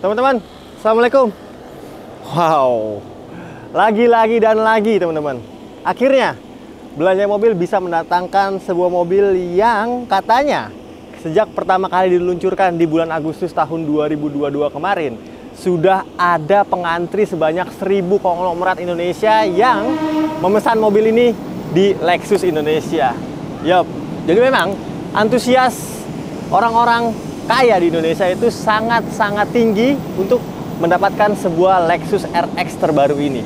Teman-teman, assalamualaikum. Wow, lagi dan lagi teman-teman. Akhirnya Belanja Mobil bisa mendatangkan sebuah mobil yang katanya sejak pertama kali diluncurkan di bulan Agustus tahun 2022 kemarin sudah ada pengantri sebanyak 1000 konglomerat Indonesia yang memesan mobil ini di Lexus Indonesia. Yup, jadi memang antusias orang-orang kaya di Indonesia itu sangat-sangat tinggi untuk mendapatkan sebuah Lexus RX terbaru ini.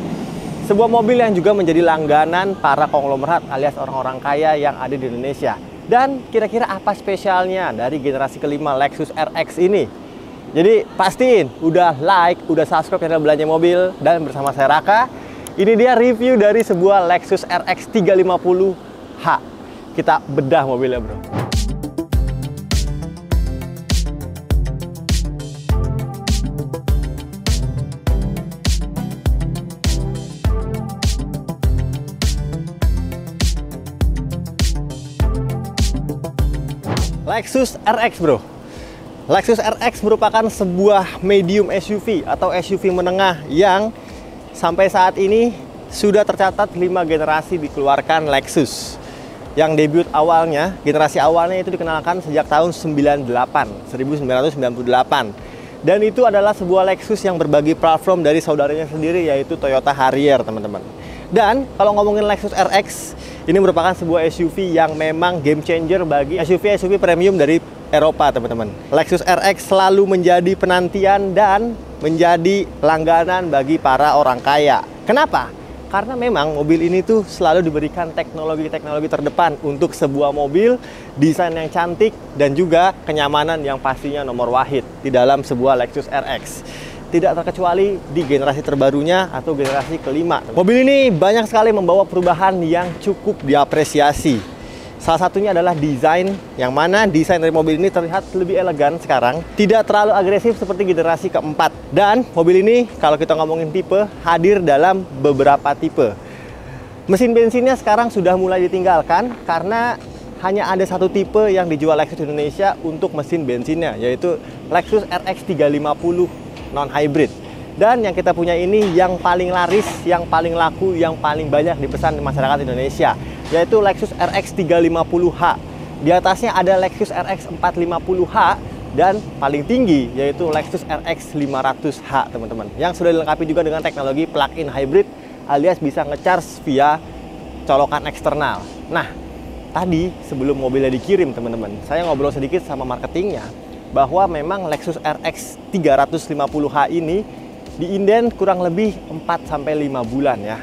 Sebuah mobil yang juga menjadi langganan para konglomerat alias orang-orang kaya yang ada di Indonesia. Dan kira-kira apa spesialnya dari generasi kelima Lexus RX ini? Jadi pastiin udah like, udah subscribe channel Belanja Mobil, dan bersama saya Raka, ini dia review dari sebuah Lexus RX 350h. Kita bedah mobilnya, bro. Lexus RX, bro. Lexus RX merupakan sebuah medium SUV atau SUV menengah yang sampai saat ini sudah tercatat 5 generasi dikeluarkan Lexus. Yang debut awalnya, generasi awalnya itu dikenalkan sejak tahun 1998. Dan itu adalah sebuah Lexus yang berbagi platform dari saudaranya sendiri, yaitu Toyota Harrier, teman-teman. Dan kalau ngomongin Lexus RX, ini merupakan sebuah SUV yang memang game changer bagi SUV-SUV premium dari Eropa, teman-teman. Lexus RX selalu menjadi penantian dan menjadi langganan bagi para orang kaya. Kenapa? Karena memang mobil ini tuh selalu diberikan teknologi-teknologi terdepan untuk sebuah mobil, desain yang cantik, dan juga kenyamanan yang pastinya nomor wahid di dalam sebuah Lexus RX. Tidak terkecuali di generasi terbarunya atau generasi kelima. Mobil ini banyak sekali membawa perubahan yang cukup diapresiasi. Salah satunya adalah desain, yang mana desain dari mobil ini terlihat lebih elegan sekarang. Tidak terlalu agresif seperti generasi keempat. Dan mobil ini, kalau kita ngomongin tipe, hadir dalam beberapa tipe. Mesin bensinnya sekarang sudah mulai ditinggalkan karena hanya ada satu tipe yang dijual Lexus Indonesia untuk mesin bensinnya, yaitu Lexus RX 350 non-hybrid. Dan yang kita punya ini yang paling laris, yang paling laku, yang paling banyak dipesan di masyarakat Indonesia, yaitu Lexus RX 350h. Di atasnya ada Lexus RX 450h, dan paling tinggi yaitu Lexus RX 500h, teman-teman, yang sudah dilengkapi juga dengan teknologi plug-in hybrid alias bisa ngecharge via colokan eksternal. Nah, tadi sebelum mobilnya dikirim, teman-teman, saya ngobrol sedikit sama marketingnya bahwa memang Lexus RX 350h ini diinden kurang lebih 4-5 bulan ya.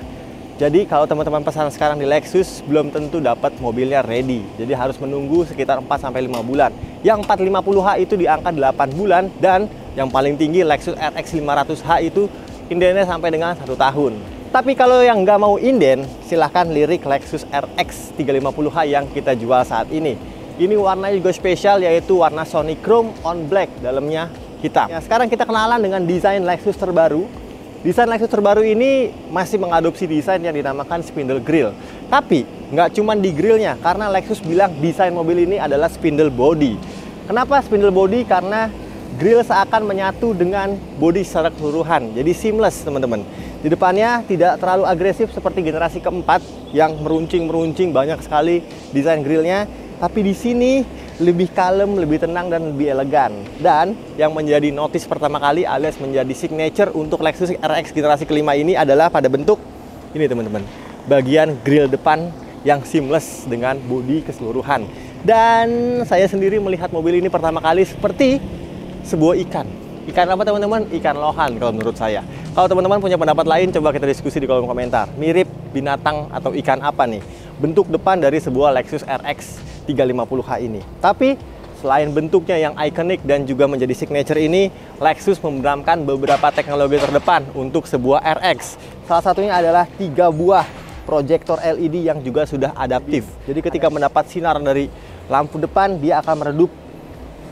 Jadi kalau teman-teman pesan sekarang di Lexus, belum tentu dapat mobilnya ready. Jadi harus menunggu sekitar 4-5 bulan. Yang 450h itu di angka 8 bulan, dan yang paling tinggi Lexus RX 500h itu indennya sampai dengan 1 tahun. Tapi kalau yang nggak mau inden, silahkan lirik Lexus RX 350h yang kita jual saat ini. Ini warnanya juga spesial, yaitu warna Sonic Chrome on Black, dalamnya hitam. Ya, sekarang kita kenalan dengan desain Lexus terbaru. Desain Lexus terbaru ini masih mengadopsi desain yang dinamakan spindle grille. Tapi nggak cuma di grillnya, karena Lexus bilang desain mobil ini adalah spindle body. Kenapa spindle body? Karena grill seakan menyatu dengan body secara keseluruhan. Jadi seamless, teman-teman. Di depannya tidak terlalu agresif seperti generasi keempat yang meruncing-meruncing banyak sekali desain grillnya. Tapi di sini lebih kalem, lebih tenang, dan lebih elegan. Dan yang menjadi notice pertama kali alias menjadi signature untuk Lexus RX generasi kelima ini adalah pada bentuk ini, teman-teman. Bagian grill depan yang seamless dengan bodi keseluruhan. Dan saya sendiri melihat mobil ini pertama kali seperti sebuah ikan. Ikan apa, teman-teman? Ikan lohan kalau menurut saya. Kalau teman-teman punya pendapat lain, coba kita diskusi di kolom komentar. Mirip binatang atau ikan apa nih bentuk depan dari sebuah Lexus RX 350h ini? Tapi selain bentuknya yang ikonik dan juga menjadi signature ini, Lexus memberamkan beberapa teknologi terdepan untuk sebuah RX. Salah satunya adalah 3 buah proyektor LED yang juga sudah adaptif. Jadi ketika mendapat sinar dari lampu depan, dia akan meredup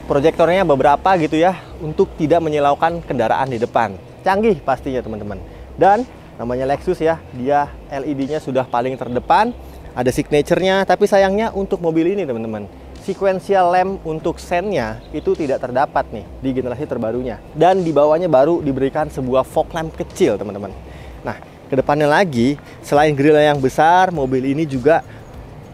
proyektornya beberapa gitu ya, untuk tidak menyilaukan kendaraan di depan. Canggih pastinya, teman-teman. Dan namanya Lexus ya, dia LED-nya sudah paling terdepan, ada signature-nya. Tapi sayangnya untuk mobil ini, teman-teman, sequential lamp untuk sennya itu tidak terdapat nih di generasi terbarunya. Dan di bawahnya baru diberikan sebuah fog lamp kecil, teman-teman. Nah, kedepannya lagi, selain grill yang besar, mobil ini juga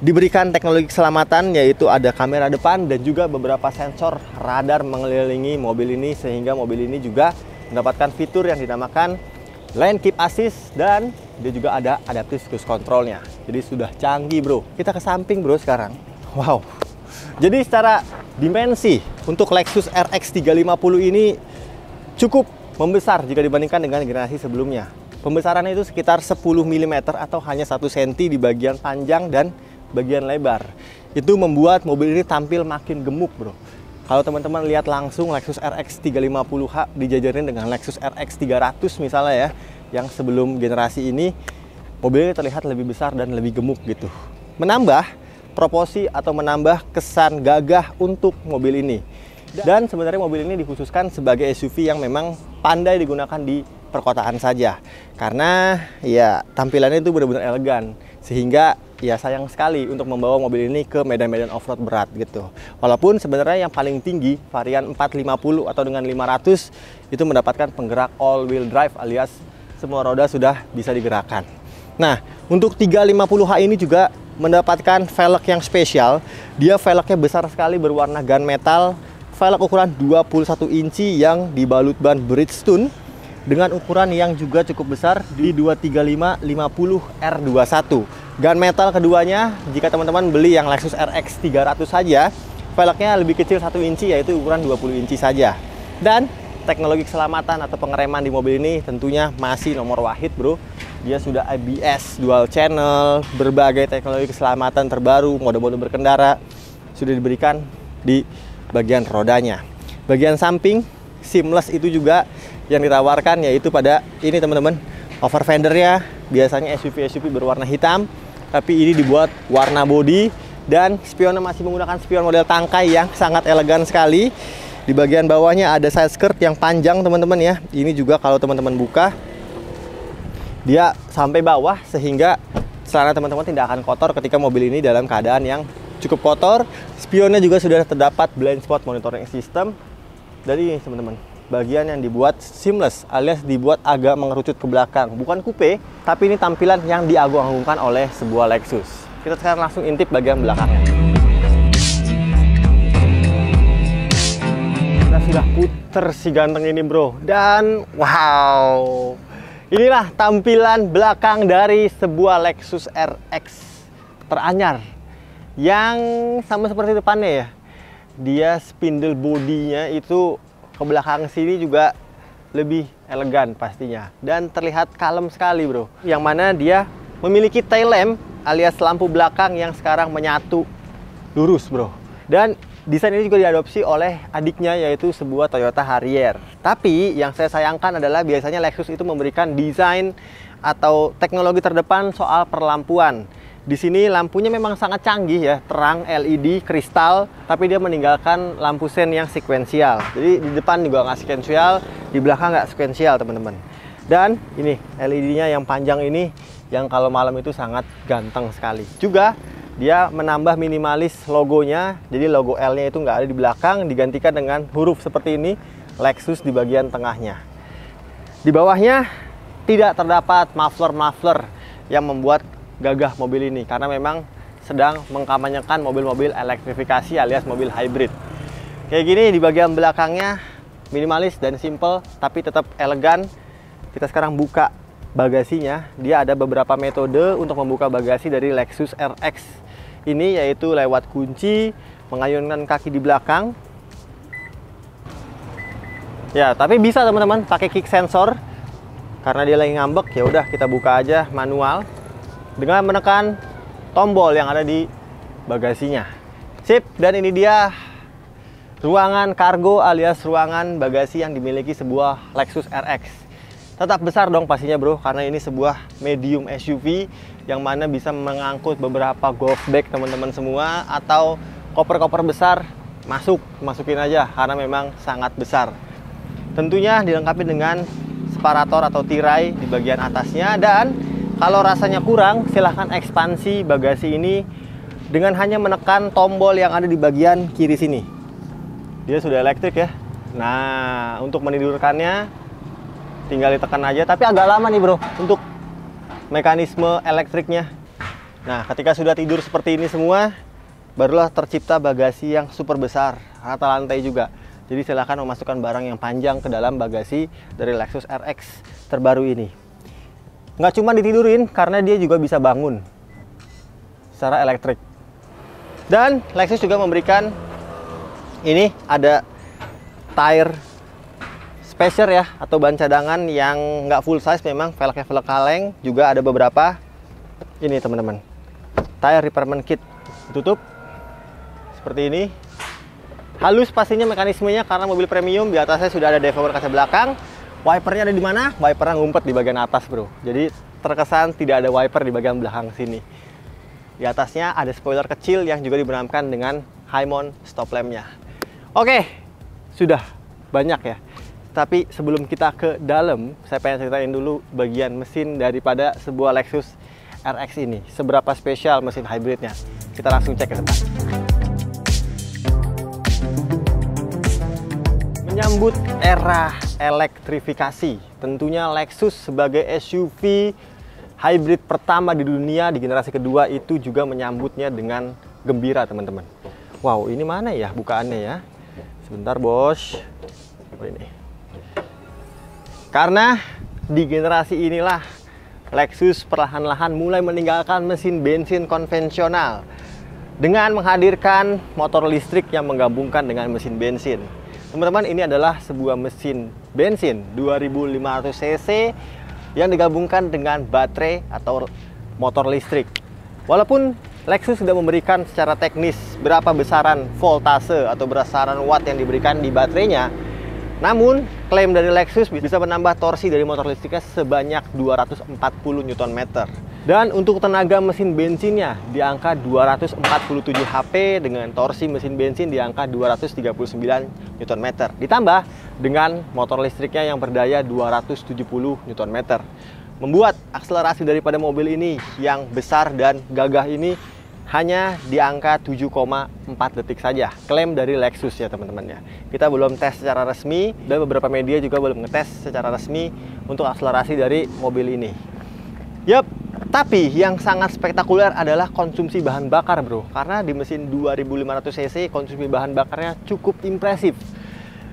diberikan teknologi keselamatan, yaitu ada kamera depan dan juga beberapa sensor radar mengelilingi mobil ini, sehingga mobil ini juga mendapatkan fitur yang dinamakan Lane Keep Assist, dan dia juga ada adaptive cruise controlnya. Jadi sudah canggih, bro. Kita ke samping, bro, sekarang. Wow. Jadi secara dimensi untuk Lexus RX 350 ini cukup membesar jika dibandingkan dengan generasi sebelumnya. Pembesarannya itu sekitar 10 mm atau hanya 1 cm di bagian panjang dan bagian lebar. Itu membuat mobil ini tampil makin gemuk, bro. Kalau teman-teman lihat langsung Lexus RX 350h dijajarin dengan Lexus RX 300 misalnya ya, yang sebelum generasi ini, mobil ini terlihat lebih besar dan lebih gemuk gitu. Menambah proporsi atau menambah kesan gagah untuk mobil ini. Dan sebenarnya mobil ini dikhususkan sebagai SUV yang memang pandai digunakan di perkotaan saja. Karena ya tampilannya itu benar-benar elegan. Sehingga ya sayang sekali untuk membawa mobil ini ke medan-medan off-road berat gitu. Walaupun sebenarnya yang paling tinggi varian 450 atau dengan 500 itu mendapatkan penggerak all-wheel drive alias semua roda sudah bisa digerakkan. Nah, untuk 350h ini juga mendapatkan velg yang spesial. Dia velgnya besar sekali berwarna gunmetal, velg ukuran 21 inci yang dibalut ban Bridgestone dengan ukuran yang juga cukup besar di 235/50 R21. Gunmetal keduanya, jika teman-teman beli yang Lexus RX 300 saja, velgnya lebih kecil 1 inci, yaitu ukuran 20 inci saja. Dan teknologi keselamatan atau pengereman di mobil ini tentunya masih nomor wahid, bro. Dia sudah ABS, dual channel, berbagai teknologi keselamatan terbaru, mode-mode berkendara sudah diberikan di bagian rodanya. Bagian samping, seamless itu juga yang ditawarkan, yaitu pada ini teman-teman, over fendernya biasanya SUV berwarna hitam, tapi ini dibuat warna body, dan spionnya masih menggunakan spion model tangkai yang sangat elegan sekali. Di bagian bawahnya ada side skirt yang panjang, teman-teman ya. Ini juga kalau teman-teman buka, dia sampai bawah sehingga celana teman-teman tidak akan kotor ketika mobil ini dalam keadaan yang cukup kotor. Spionnya juga sudah terdapat blind spot monitoring system. Dari ini teman-teman, bagian yang dibuat seamless alias dibuat agak mengerucut ke belakang, bukan coupe, tapi ini tampilan yang diagung-agungkan oleh sebuah Lexus. Kita sekarang langsung intip bagian belakangnya. Kita sudah puter si ganteng ini, bro, dan wow, inilah tampilan belakang dari sebuah Lexus RX teranyar yang sama seperti depannya ya. Dia spindle bodinya itu ke belakang sini juga lebih elegan pastinya, dan terlihat kalem sekali, bro. Yang mana dia memiliki tail lamp alias lampu belakang yang sekarang menyatu lurus, bro. Dan desain ini juga diadopsi oleh adiknya, yaitu sebuah Toyota Harrier. Tapi yang saya sayangkan adalah biasanya Lexus itu memberikan desain atau teknologi terdepan soal perlampuan. Di sini lampunya memang sangat canggih ya, terang LED kristal, tapi dia meninggalkan lampu sen yang sekuensial. Jadi di depan juga nggak sekuensial, di belakang nggak sekuensial, teman-teman. Dan ini LED-nya yang panjang ini, yang kalau malam itu sangat ganteng sekali. Juga dia menambah minimalis logonya, jadi logo L-nya itu nggak ada di belakang, digantikan dengan huruf seperti ini, Lexus di bagian tengahnya. Di bawahnya tidak terdapat muffler yang membuat gagah mobil ini, karena memang sedang mengkampanyekan mobil-mobil elektrifikasi alias mobil hybrid. Kayak gini di bagian belakangnya minimalis dan simple, tapi tetap elegan. Kita sekarang buka bagasinya. Dia ada beberapa metode untuk membuka bagasi dari Lexus RX ini, yaitu lewat kunci, mengayunkan kaki di belakang. Ya, tapi bisa teman-teman pakai kick sensor. Karena dia lagi ngambek, ya udah kita buka aja manual dengan menekan tombol yang ada di bagasinya. Sip, dan ini dia ruangan kargo alias ruangan bagasi yang dimiliki sebuah Lexus RX. Tetap besar dong pastinya, bro, karena ini sebuah medium SUV yang mana bisa mengangkut beberapa golf bag teman-teman semua, atau koper-koper besar masukin aja karena memang sangat besar. Tentunya dilengkapi dengan separator atau tirai di bagian atasnya, dan kalau rasanya kurang silahkan ekspansi bagasi ini dengan hanya menekan tombol yang ada di bagian kiri sini. Dia sudah elektrik ya. Nah, untuk menidurkannya tinggal ditekan aja, tapi agak lama nih bro untuk mekanisme elektriknya. Nah, ketika sudah tidur seperti ini semua, barulah tercipta bagasi yang super besar, rata lantai juga. Jadi silahkan memasukkan barang yang panjang ke dalam bagasi dari Lexus RX terbaru ini. Nggak cuma ditidurin, karena dia juga bisa bangun secara elektrik. Dan Lexus juga memberikan ini ada tire spacer ya, atau ban cadangan yang nggak full size, memang velgnya velg kaleng. Juga ada beberapa ini teman-teman, tire repairment kit. Tutup seperti ini, halus pastinya mekanismenya karena mobil premium. Di atasnya sudah ada defogger kaca belakang. Wipernya ada di mana? Wipernya ngumpet di bagian atas bro, jadi terkesan tidak ada wiper di bagian belakang sini. Di atasnya ada spoiler kecil yang juga dibenamkan dengan high mount stop lampnya. Oke, sudah banyak ya. Tapi sebelum kita ke dalam, saya pengen ceritain dulu bagian mesin daripada sebuah Lexus RX ini. Seberapa spesial mesin hybridnya. Kita langsung cek ke depan. Menyambut era elektrifikasi, tentunya Lexus sebagai SUV hybrid pertama di dunia di generasi kedua itu juga menyambutnya dengan gembira teman-teman. Wow, ini mana ya bukaannya ya? Sebentar bos. Oh, ini. Karena di generasi inilah Lexus perlahan-lahan mulai meninggalkan mesin bensin konvensional dengan menghadirkan motor listrik yang menggabungkan dengan mesin bensin. Teman-teman, ini adalah sebuah mesin bensin 2500 cc yang digabungkan dengan baterai atau motor listrik. Walaupun Lexus sudah memberikan secara teknis berapa besaran voltase atau besaran watt yang diberikan di baterainya, namun klaim dari Lexus bisa menambah torsi dari motor listriknya sebanyak 240 Nm. Dan untuk tenaga mesin bensinnya di angka 247 HP dengan torsi mesin bensin di angka 239 Nm. Ditambah dengan motor listriknya yang berdaya 270 Nm. Membuat akselerasi daripada mobil ini yang besar dan gagah ini hanya di angka 7,4 detik saja. Klaim dari Lexus ya teman-teman ya. Kita belum tes secara resmi dan beberapa media juga belum ngetes secara resmi untuk akselerasi dari mobil ini. Yup, tapi yang sangat spektakuler adalah konsumsi bahan bakar bro. Karena di mesin 2500 cc konsumsi bahan bakarnya cukup impresif.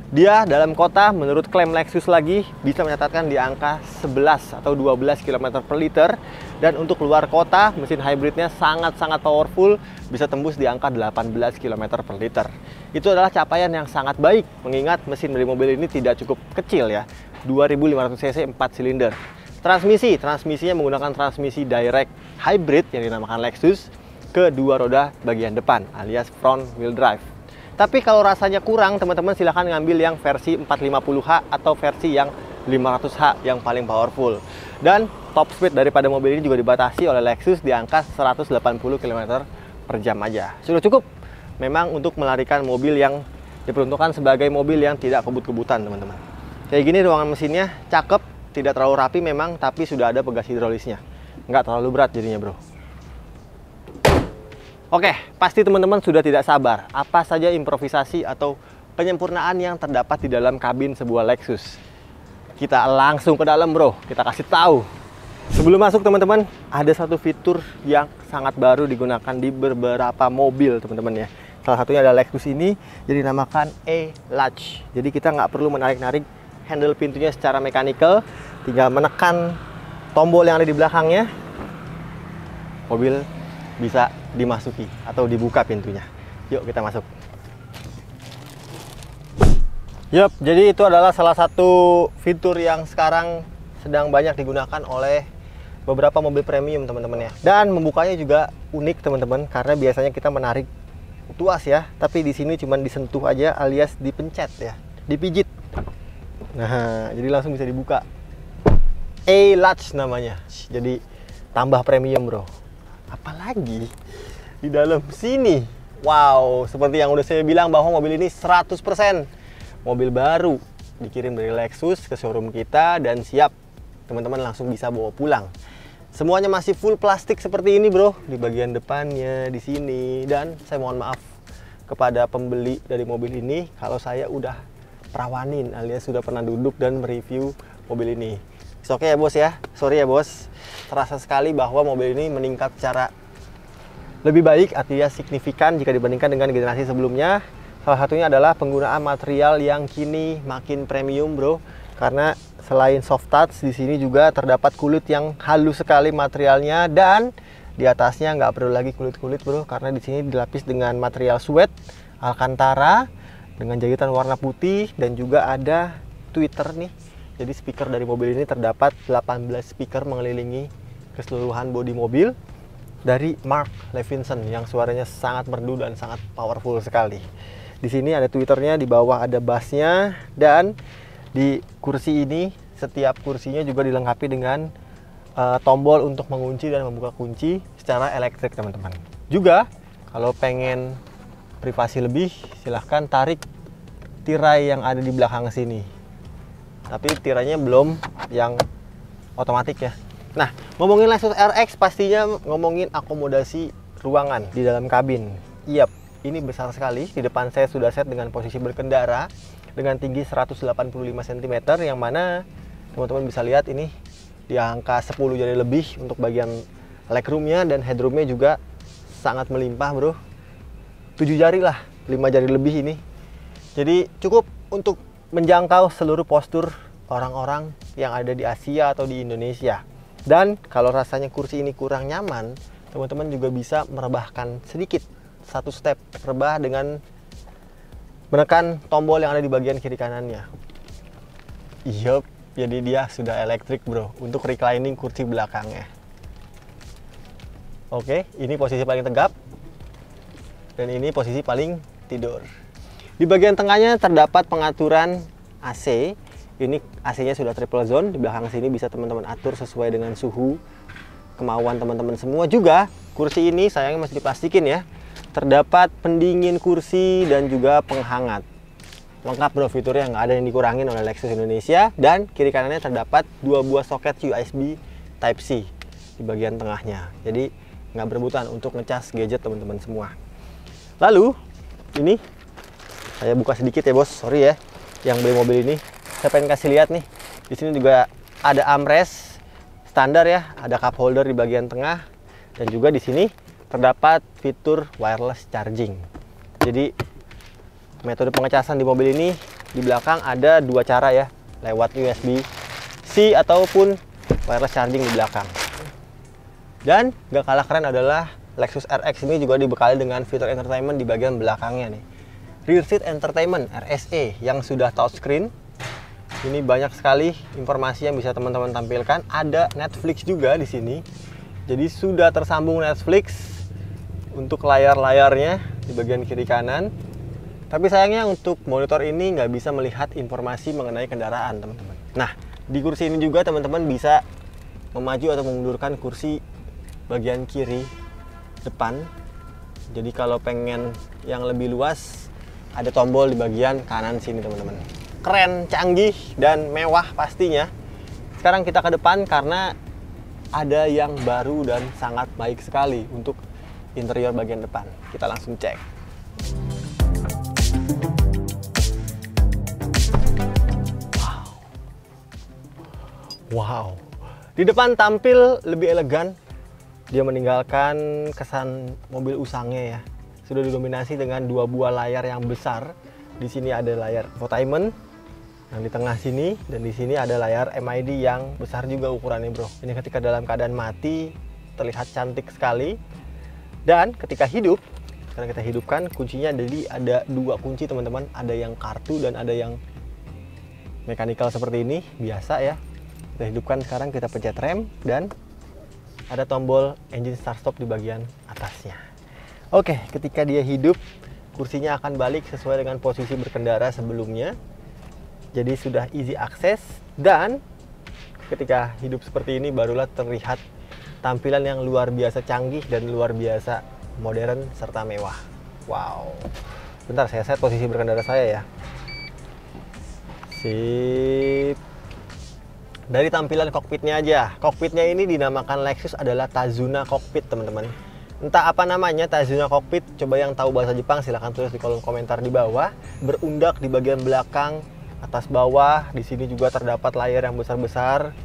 Dia dalam kota menurut klaim Lexus lagi bisa mencatatkan di angka 11 atau 12 km per liter. Dan untuk luar kota mesin hybridnya sangat-sangat powerful, bisa tembus di angka 18 km per liter. Itu adalah capaian yang sangat baik mengingat mesin dari mobil ini tidak cukup kecil ya, 2500 cc 4 silinder. Transmisinya menggunakan transmisi direct hybrid yang dinamakan Lexus ke dua roda bagian depan alias front wheel drive. Tapi kalau rasanya kurang, teman-teman silahkan ngambil yang versi 450h atau versi yang 500h yang paling powerful. Dan top speed daripada mobil ini juga dibatasi oleh Lexus di angka 180 km per jam aja. Sudah cukup memang untuk melarikan mobil yang diperuntukkan sebagai mobil yang tidak kebut-kebutan teman-teman. Kayak gini ruangan mesinnya cakep, tidak terlalu rapi memang, tapi sudah ada pegas hidrolisnya. Nggak terlalu berat jadinya bro. Oke, pasti teman-teman sudah tidak sabar. Apa saja improvisasi atau penyempurnaan yang terdapat di dalam kabin sebuah Lexus? Kita langsung ke dalam bro, kita kasih tahu. Sebelum masuk teman-teman, ada satu fitur yang sangat baru digunakan di beberapa mobil teman-teman ya. Salah satunya adalah Lexus ini, jadi dinamakan E-Latch. Jadi kita nggak perlu menarik-narik handle pintunya secara mekanikal, tinggal menekan tombol yang ada di belakangnya, mobil bisa dimasuki atau dibuka pintunya. Yuk kita masuk. Yup, jadi itu adalah salah satu fitur yang sekarang sedang banyak digunakan oleh beberapa mobil premium teman-teman ya. Dan membukanya juga unik teman-teman, karena biasanya kita menarik tuas ya, tapi di sini cuma disentuh aja alias dipencet ya, dipijit. Nah, jadi langsung bisa dibuka. E-Latch namanya. Jadi tambah premium bro. Apalagi di dalam sini, wow, seperti yang udah saya bilang bahwa mobil ini 100% mobil baru dikirim dari Lexus ke showroom kita dan siap teman-teman langsung bisa bawa pulang. Semuanya masih full plastik seperti ini bro, di bagian depannya, di sini. Dan saya mohon maaf kepada pembeli dari mobil ini kalau saya udah perawanin alias sudah pernah duduk dan mereview mobil ini. Oke ya bos ya, sorry ya bos. Terasa sekali bahwa mobil ini meningkat secara lebih baik, artinya signifikan jika dibandingkan dengan generasi sebelumnya. Salah satunya adalah penggunaan material yang kini makin premium bro, karena selain soft touch, di sini juga terdapat kulit yang halus sekali materialnya, dan di atasnya nggak perlu lagi kulit-kulit bro, karena di sini dilapis dengan material suede Alcantara dengan jahitan warna putih, dan juga ada tweeter nih. Jadi speaker dari mobil ini terdapat 18 speaker mengelilingi keseluruhan bodi mobil dari Mark Levinson yang suaranya sangat merdu dan sangat powerful sekali. Di sini ada tweeternya, di bawah ada bassnya, dan di kursi ini, setiap kursinya juga dilengkapi dengan tombol untuk mengunci dan membuka kunci secara elektrik teman-teman. Juga kalau pengen privasi lebih, silahkan tarik tirai yang ada di belakang sini. Tapi tirainya belum yang otomatis ya. Nah, ngomongin Lexus RX pastinya ngomongin akomodasi ruangan di dalam kabin. Yap, ini besar sekali. Di depan saya sudah set dengan posisi berkendara dengan tinggi 185 cm, yang mana teman-teman bisa lihat ini di angka 10 jari lebih untuk bagian legroomnya, dan headroomnya juga sangat melimpah bro. 7 jari lah, 5 jari lebih ini. Jadi cukup untuk menjangkau seluruh postur orang-orang yang ada di Asia atau di Indonesia. Dan kalau rasanya kursi ini kurang nyaman, teman-teman juga bisa merebahkan sedikit, satu step rebah dengan menekan tombol yang ada di bagian kiri kanannya. Yup, jadi dia sudah elektrik bro untuk reclining kursi belakangnya. Oke, ini posisi paling tegap dan ini posisi paling tidur. Di bagian tengahnya terdapat pengaturan AC. Ini AC-nya sudah triple zone. Di belakang sini bisa teman-teman atur sesuai dengan suhu kemauan teman-teman semua. Juga kursi ini sayangnya masih diplastikin ya. Terdapat pendingin kursi dan juga penghangat. Lengkap bro fiturnya, nggak ada yang dikurangin oleh Lexus Indonesia. Dan kiri kanannya terdapat 2 buah soket USB Type-C di bagian tengahnya. Jadi nggak berebutan untuk ngecas gadget teman-teman semua. Lalu ini saya buka sedikit ya bos, sorry ya yang beli mobil ini. Saya pengen kasih lihat nih, di sini juga ada armrest standar ya, ada cup holder di bagian tengah, dan juga di sini terdapat fitur wireless charging. Jadi metode pengecasan di mobil ini di belakang ada 2 cara ya, lewat USB-C ataupun wireless charging di belakang. Dan gak kalah keren adalah Lexus RX ini juga dibekali dengan fitur entertainment di bagian belakangnya nih. Rear Seat Entertainment RSE yang sudah touchscreen. Ini banyak sekali informasi yang bisa teman-teman tampilkan. Ada Netflix juga di sini. Jadi sudah tersambung Netflix untuk layar-layarnya di bagian kiri kanan. Tapi sayangnya untuk monitor ini nggak bisa melihat informasi mengenai kendaraan teman-teman. Nah, di kursi ini juga teman-teman bisa memaju atau memundurkan kursi bagian kiri depan. Jadi kalau pengen yang lebih luas, ada tombol di bagian kanan sini teman-teman. Keren, canggih, dan mewah pastinya. Sekarang kita ke depan karena ada yang baru dan sangat baik sekali untuk interior bagian depan. Kita langsung cek. Wow. Di depan tampil lebih elegan. Dia meninggalkan kesan mobil usangnya ya. Sudah didominasi dengan 2 buah layar yang besar. Di sini ada layar infotainment yang di tengah sini, dan di sini ada layar MID yang besar juga ukurannya bro. Ini ketika dalam keadaan mati terlihat cantik sekali. Dan ketika hidup, sekarang kita hidupkan kuncinya, jadi ada 2 kunci teman-teman. Ada yang kartu dan ada yang mechanical seperti ini, biasa ya. Kita hidupkan sekarang, kita pencet rem, dan ada tombol engine start stop di bagian atasnya. Oke, ketika dia hidup, kursinya akan balik sesuai dengan posisi berkendara sebelumnya. Jadi sudah easy access, dan ketika hidup seperti ini barulah terlihat tampilan yang luar biasa canggih dan luar biasa modern serta mewah. Wow. Bentar, saya set posisi berkendara saya ya. Sip. Dari tampilan kokpitnya aja. Kokpitnya ini dinamakan Lexus adalah Tazuna Cockpit, teman-teman. Entah apa namanya Tazuna Cockpit, coba yang tahu bahasa Jepang silahkan tulis di kolom komentar di bawah. Berundak di bagian belakang, atas bawah, di sini juga terdapat layar yang besar-besar.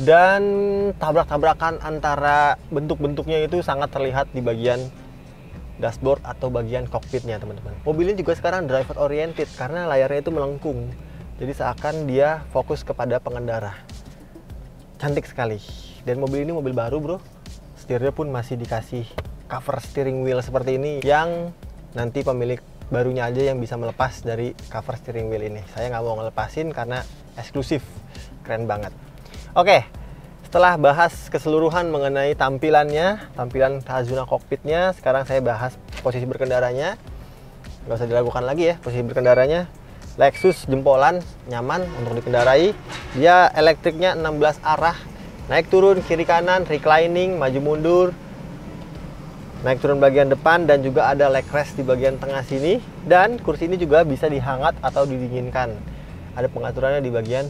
Dan tabrak-tabrakan antara bentuk-bentuknya itu sangat terlihat di bagian dashboard atau bagian kokpitnya, teman-teman. Mobil ini juga sekarang driver oriented karena layarnya itu melengkung. Jadi seakan dia fokus kepada pengendara. Cantik sekali. Dan mobil ini mobil baru, bro. Setirnya pun masih dikasih cover steering wheel seperti ini, yang nanti pemilik barunya aja yang bisa melepas dari cover steering wheel ini. Saya nggak mau ngelepasin karena eksklusif. Keren banget. Oke, setelah bahas keseluruhan mengenai tampilan Tazuna Cockpitnya, sekarang saya bahas posisi berkendaranya. Nggak usah diragukan lagi ya, posisi berkendaranya Lexus jempolan, nyaman untuk dikendarai. Dia elektriknya 16 arah, naik turun, kiri kanan, reclining, maju mundur, naik turun bagian depan, dan juga ada leg rest di bagian tengah sini. Dan kursi ini juga bisa dihangat atau didinginkan. Ada pengaturannya di bagian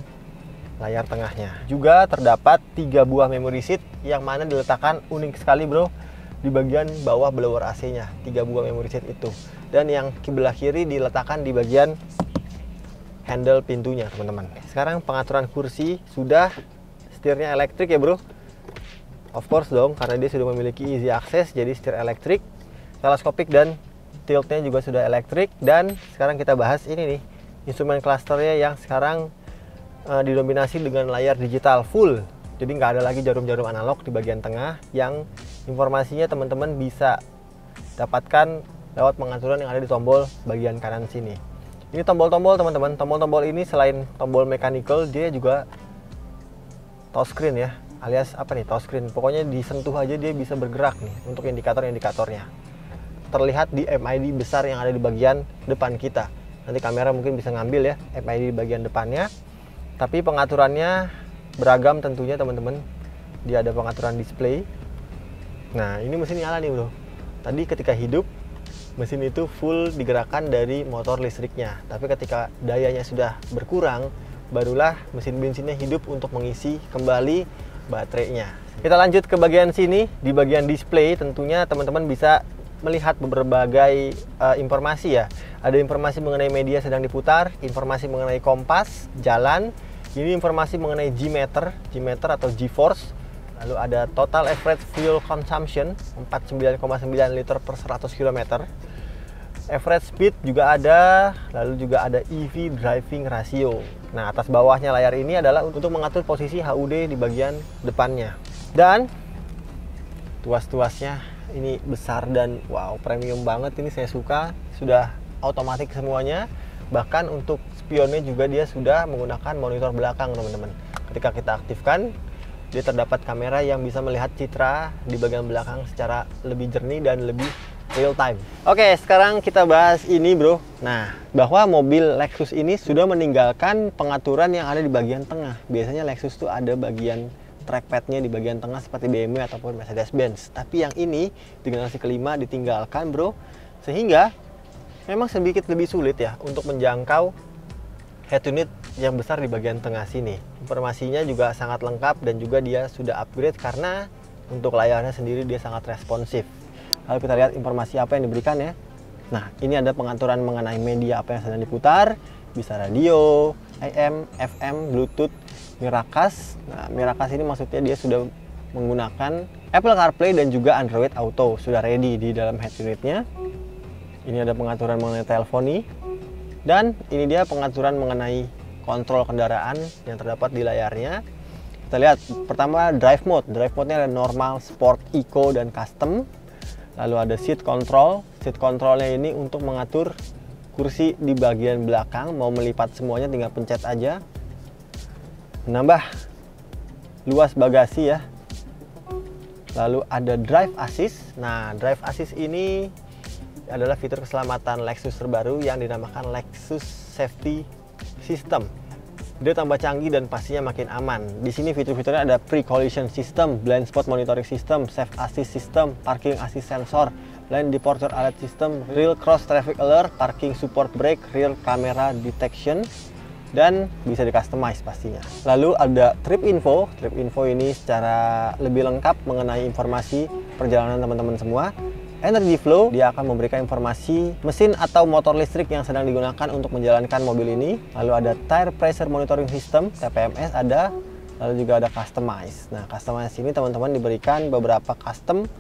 layar tengahnya. Juga terdapat 3 buah memory seat yang mana diletakkan unik sekali, bro, di bagian bawah blower AC-nya. 3 buah memory seat itu. Dan yang sebelah kiri diletakkan di bagian handle pintunya, teman-teman. Sekarang pengaturan kursi sudah, setirnya elektrik ya, bro. Of course dong, karena dia sudah memiliki easy access, jadi setir elektrik, teleskopik, dan tiltnya juga sudah elektrik. Dan sekarang kita bahas ini nih, instrumen clusternya yang sekarang didominasi dengan layar digital full. Jadi nggak ada lagi jarum-jarum analog di bagian tengah, yang informasinya teman-teman bisa dapatkan lewat pengaturan yang ada di tombol bagian kanan sini. Ini tombol-tombol, teman-teman. Tombol-tombol ini selain tombol mechanical, dia juga touchscreen ya, alias apa nih, touchscreen. Pokoknya disentuh aja dia bisa bergerak nih untuk indikator-indikatornya. Terlihat di MID besar yang ada di bagian depan kita. Nanti kamera mungkin bisa ngambil ya MID di bagian depannya. Tapi pengaturannya beragam tentunya, teman-teman. Dia ada pengaturan display. Nah, ini mesin nyala nih, bro. Tadi ketika hidup, mesin itu full digerakkan dari motor listriknya. Tapi ketika dayanya sudah berkurang, barulah mesin bensinnya hidup untuk mengisi kembali baterainya. Kita lanjut ke bagian sini. Di bagian display tentunya teman-teman bisa melihat berbagai informasi ya. Ada informasi mengenai media sedang diputar, informasi mengenai kompas, jalan. Ini informasi mengenai G-meter atau G-force. Lalu ada total average fuel consumption 49,9 liter per 100 km. Average speed juga ada, lalu juga ada EV driving ratio. Nah, atas bawahnya layar ini adalah untuk mengatur posisi HUD di bagian depannya. Dan tuas-tuasnya ini besar dan wow, premium banget. Ini saya suka, sudah otomatis semuanya. Bahkan untuk spionnya juga dia sudah menggunakan monitor belakang, teman-teman. Ketika kita aktifkan, dia terdapat kamera yang bisa melihat citra di bagian belakang secara lebih jernih dan lebih real time. Oke, sekarang kita bahas ini, bro. Nah, bahwa mobil Lexus ini sudah meninggalkan pengaturan yang ada di bagian tengah. Biasanya Lexus tuh ada bagian trackpadnya di bagian tengah seperti BMW ataupun Mercedes-Benz. Tapi yang ini di generasi kelima ditinggalkan, bro. Sehingga memang sedikit lebih sulit ya untuk menjangkau head unit yang besar di bagian tengah sini. Informasinya juga sangat lengkap dan juga dia sudah upgrade karena untuk layarnya sendiri dia sangat responsif. Lalu kita lihat informasi apa yang diberikan ya. Nah, ini ada pengaturan mengenai media apa yang sedang diputar, bisa radio, AM, FM, Bluetooth, Miracast. Nah, Miracast ini maksudnya dia sudah menggunakan Apple CarPlay dan juga Android Auto, sudah ready di dalam head unitnya. Ini ada pengaturan mengenai teleponi. Dan ini dia pengaturan mengenai kontrol kendaraan yang terdapat di layarnya. Kita lihat pertama drive mode. Drive mode-nya ada normal, sport, eco, dan custom. Lalu ada seat control. Seat controlnya ini untuk mengatur kursi di bagian belakang. Mau melipat semuanya tinggal pencet aja. Menambah luas bagasi ya. Lalu ada drive assist. Nah, drive assist ini adalah fitur keselamatan Lexus terbaru yang dinamakan Lexus Safety System. Dia tambah canggih dan pastinya makin aman. Di sini fitur-fiturnya ada pre-collision system, blind spot monitoring system, safe assist system, parking assist sensor, blind departure alert system, real cross traffic alert, parking support brake, rear camera detection, dan bisa di customize pastinya. Lalu ada trip info. Trip info ini secara lebih lengkap mengenai informasi perjalanan teman-teman semua. Energy flow, dia akan memberikan informasi mesin atau motor listrik yang sedang digunakan untuk menjalankan mobil ini. Lalu ada tire pressure monitoring system, TPMS ada. Lalu juga ada customize. Nah, customize ini teman-teman diberikan beberapa custom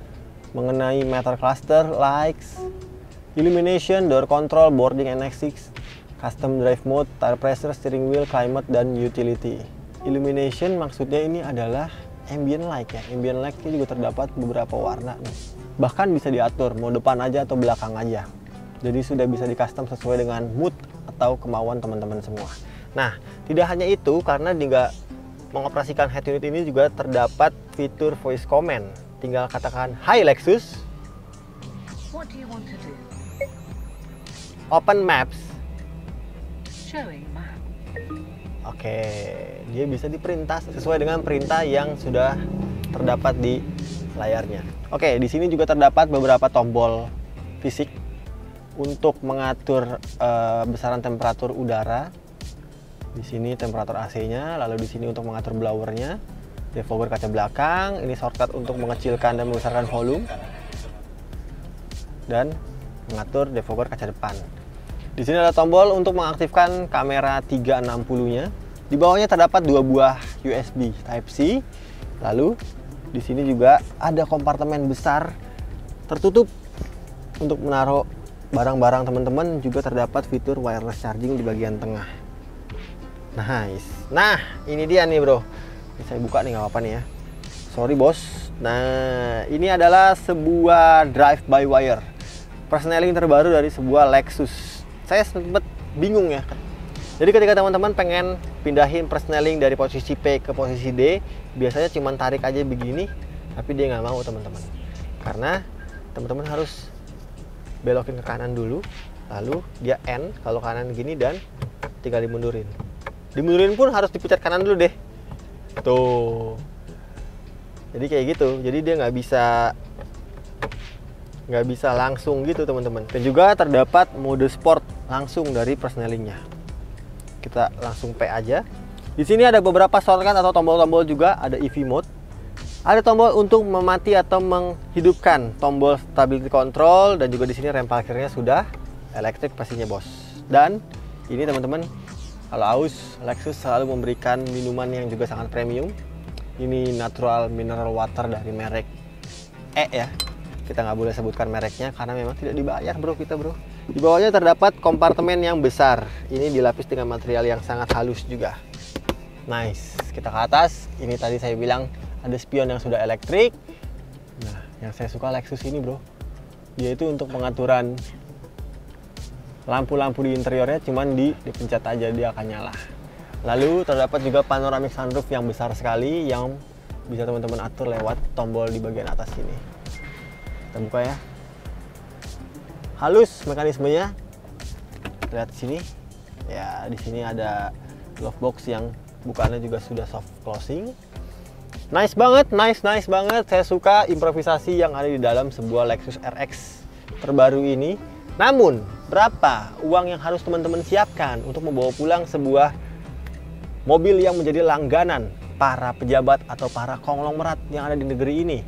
mengenai meter cluster, lights, illumination, door control, boarding and exit, custom drive mode, tire pressure, steering wheel, climate, dan utility. Illumination maksudnya ini adalah ambient light ya. Ambient light ini juga terdapat beberapa warna nih. Bahkan bisa diatur mau depan aja atau belakang aja. Jadi sudah bisa di custom sesuai dengan mood atau kemauan teman-teman semua. Nah, tidak hanya itu, karena juga mengoperasikan head unit ini juga terdapat fitur voice command. Tinggal katakan, "Hi Lexus, What do you want to do? open maps." Showing map. Oke, dia bisa diperintah sesuai dengan perintah yang sudah terdapat di layarnya. Oke, di sini juga terdapat beberapa tombol fisik untuk mengatur besaran temperatur udara. Di sini temperatur AC-nya, lalu di sini untuk mengatur blowernya, defogger kaca belakang, ini shortcut untuk mengecilkan dan membesarkan volume, dan mengatur defogger kaca depan. Di sini ada tombol untuk mengaktifkan kamera 360-nya. Di bawahnya terdapat 2 buah USB Type-C. Lalu di sini juga ada kompartemen besar tertutup untuk menaruh barang-barang teman-teman. Juga terdapat fitur wireless charging di bagian tengah. Nice. Nah, ini dia nih bro. Ini saya buka nih, nggak apa-apa nih ya. Sorry bos. Nah, ini adalah sebuah drive by wire, persneling terbaru dari sebuah Lexus. Saya sempat bingung ya. Jadi ketika teman-teman pengen pindahin persneling dari posisi P ke posisi D, biasanya cuma tarik aja begini, tapi dia nggak mau teman-teman. Karena teman-teman harus belokin ke kanan dulu, lalu dia N kalau kanan gini, dan tinggal dimundurin. Dimundurin pun harus dipencet kanan dulu deh. Tuh. Jadi kayak gitu. Jadi dia nggak bisa langsung gitu teman-teman. Dan juga terdapat mode sport langsung dari persnelingnya. Kita langsung P aja. Di sini ada beberapa shortcut atau tombol-tombol juga. Ada EV mode. Ada tombol untuk memati atau menghidupkan, tombol stability control, dan juga di sini rem parkirnya sudah elektrik pastinya bos. Dan ini teman-teman, kalau haus, Lexus selalu memberikan minuman yang juga sangat premium. Ini natural mineral water dari merek E ya. Kita nggak boleh sebutkan mereknya karena memang tidak dibayar bro kita bro. Di bawahnya terdapat kompartemen yang besar. Ini dilapis dengan material yang sangat halus juga. Nice. Kita ke atas. Ini tadi saya bilang ada spion yang sudah elektrik. Nah, yang saya suka Lexus ini bro, yaitu untuk pengaturan lampu-lampu di interiornya cuman dipencet aja dia akan nyala. Lalu terdapat juga panoramic sunroof yang besar sekali yang bisa teman-teman atur lewat tombol di bagian atas sini. Kita buka ya. Halus mekanismenya. Lihat di sini. Ya, di sini ada glove box yang bukaannya juga sudah soft closing. Nice banget, nice banget. Saya suka improvisasi yang ada di dalam sebuah Lexus RX terbaru ini. Namun, berapa uang yang harus teman-teman siapkan untuk membawa pulang sebuah mobil yang menjadi langganan para pejabat atau para konglomerat yang ada di negeri ini?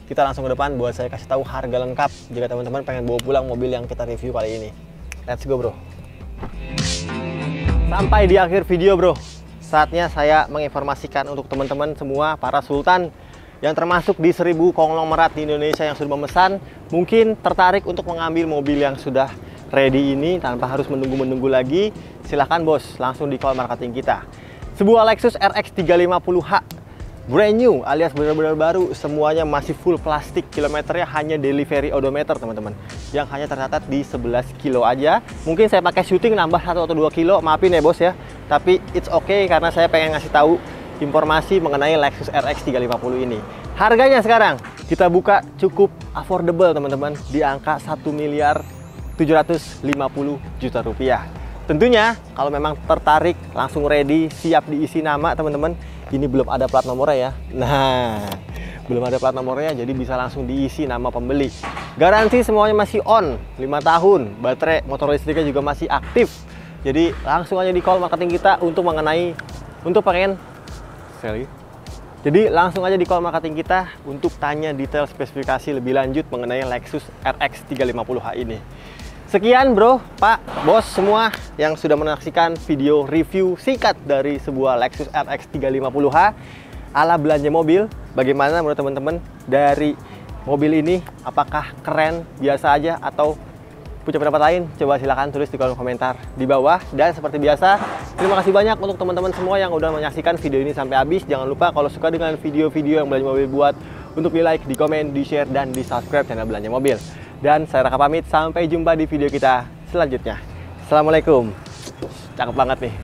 Kita langsung ke depan buat saya kasih tahu harga lengkap jika teman-teman pengen bawa pulang mobil yang kita review kali ini. Let's go bro. Sampai di akhir video bro. Saatnya saya menginformasikan untuk teman-teman semua para sultan yang termasuk di 1000 konglomerat di Indonesia yang sudah memesan, mungkin tertarik untuk mengambil mobil yang sudah ready ini tanpa harus menunggu-menunggu lagi. Silahkan bos, langsung di call marketing kita. Sebuah Lexus RX 350h brand new alias benar-benar baru, semuanya masih full plastik, kilometernya hanya delivery odometer teman-teman, yang hanya tercatat di 11 kilo aja. Mungkin saya pakai syuting nambah 1 atau 2 kilo, maafin ya bos ya, tapi it's okay karena saya pengen ngasih tahu informasi mengenai Lexus RX 350 ini. Harganya sekarang kita buka cukup affordable teman-teman, di angka 1.750.000.000 rupiah. Tentunya kalau memang tertarik, langsung ready, siap diisi nama teman-teman. Ini belum ada plat nomornya ya. Nah, belum ada plat nomornya, jadi bisa langsung diisi nama pembeli. Garansi semuanya masih on, 5 tahun. Baterai motor listriknya juga masih aktif. Jadi langsung aja di call marketing kita untuk pengen sekali. Jadi langsung aja di call marketing kita untuk tanya detail spesifikasi lebih lanjut mengenai Lexus RX 350h ini. Sekian bro, pak, bos semua yang sudah menyaksikan video review singkat dari sebuah Lexus RX 350h ala belanja mobil. Bagaimana menurut teman-teman dari mobil ini? Apakah keren, biasa aja, atau punya pendapat lain? Coba silahkan tulis di kolom komentar di bawah. Dan seperti biasa, terima kasih banyak untuk teman-teman semua yang udah menyaksikan video ini sampai habis. Jangan lupa kalau suka dengan video-video yang Belanja Mobil buat, untuk di like, di komen, di share, dan di subscribe channel Belanja Mobil. Dan saya Raka pamit, sampai jumpa di video kita selanjutnya. Assalamualaikum. Cakep banget nih.